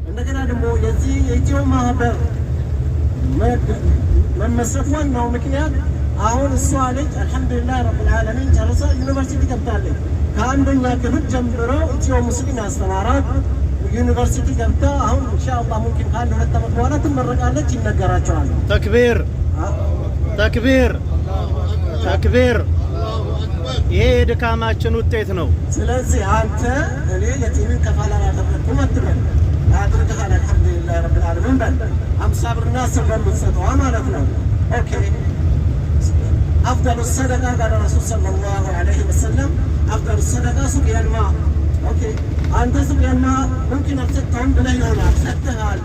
እንደገና ደግሞ የዚህ የኢትዮ ማህበር መመስረት ዋናው ምክንያት አሁን እሷ ልጅ አልሐምዱሊላህ ረብል ዓለሚን ጨርሳ ዩኒቨርሲቲ ገብታለች። ከአንደኛ ክፍል ጀምሮ ኢትዮ ሙስሊም ያስተማራት ዩኒቨርሲቲ ገብታ አሁን ኢንሻአላህ ሙምኪን ካለ 2 ዓመት በኋላ ትመረቃለች ይነገራቸዋል። ተክቢር ተክቢር ተክቢር። ይሄ የድካማችን ውጤት ነው። ስለዚህ አንተ እኔ የቲምን ከፋላ ያደረኩ አትበል አድርገሃል። አልሐምዱሊላህ ረብል ዓለሚን በል 50 ብርና 10 ብር የምትሰጠዋ ማለት ነው። ኦኬ أفضل الصدقة قال الرسول صلى الله عليه وسلم أفضل الصدقة سقيا الماء. أوكي أنت سقيا الماء ممكن أرسلتهم بلا يونا ستهال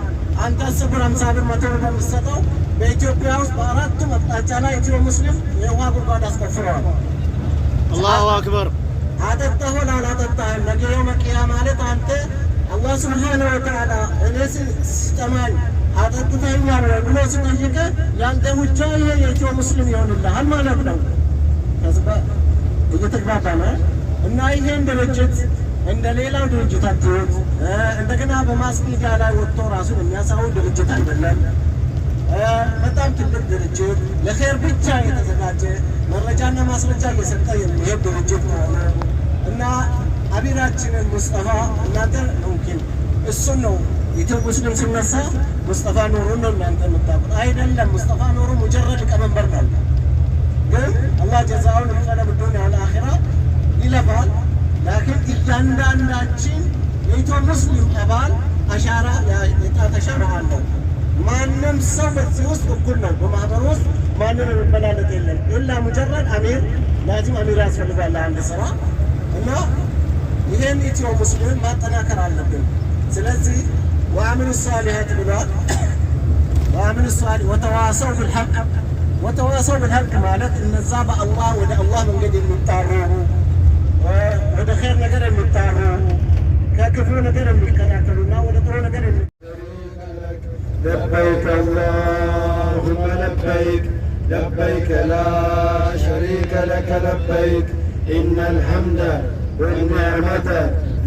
أنت سبر أمسابر متوبة مستطو بإثيوبيا وسباراتهم أتانا إثيو مسلم يوها قربان أستغفرون. الله أكبر. هذا التهول على هذا التهم نجي يوم القيامة أنت الله سبحانه وتعالى إليس استمان هذا التهم يعني بلو سنجيك ያንተ ውጫ የኢትዮ ሙስሊም ይሆንልሃል ማለት ነው። ከዛ እየተግባባን እና ይሄን ድርጅት እንደ ሌላው ድርጅት አትዩት። እንደገና በማስ ሚዲያ ላይ ወጥቶ ራሱን የሚያሳው ድርጅት አይደለም። በጣም ትልቅ ድርጅት ለኸይር ብቻ የተዘጋጀ መረጃና ማስረጃ እየሰጠ የሚሄድ ድርጅት ነው እና አቢራችንን ሙስጠፋ እናንተ ሙምኪን እሱን ነው ኢትዮ ሙስሊም ሲነሳ ሙስጠፋ ኑሩ ነው እናንተ የምታውቁት አይደለም። ሙስጠፋ ኑሩ ሙጀረድ ቀመንበር ነው፣ ግን አላህ ጀዛውን ይቀበል ዱንያ ወልአኺራ ይለፋል። ላኪን እያንዳንዳችን የኢትዮ ሙስሊም አባል አሻራ የጣት አሻራ አለው። ማንም ሰው በዚህ ውስጥ እኩል ነው። በማህበር ውስጥ ማንም የሚበላለጥ የለም። ኢላ ሙጀረድ አሚር ላዚም አሚር ያስፈልጋል አንድ ስራ እና ይሄን ኢትዮ ሙስሊም ማጠናከር አለብን። ስለዚህ وعملوا الصالحات بالوقت وعملوا الصالحات وتواصوا بالحق وتواصوا بالحق مالك ان الزاب الله ودا الله من قد المتارو ودا خير نجر المتارو ككفو نجر المكراكلنا ودا طرو نجر لبيك اللهم لبيك لبيك لا شريك لك لبيك إن الحمد والنعمة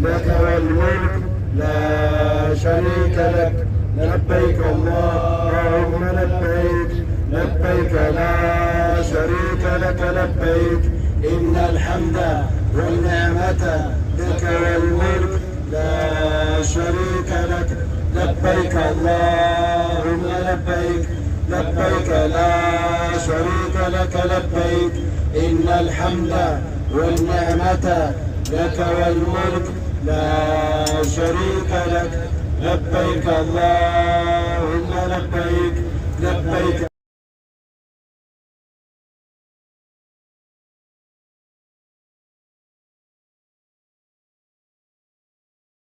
لك والملك لا شريك لك لبيك اللهم لبيك لبيك لا شريك لك لبيك إن الحمد والنعمة لك والملك لا شريك لك لبيك اللهم لبيك لبيك لا شريك لك لبيك إن الحمد والنعمة لك والملك لا شريك لك لبيك اللهم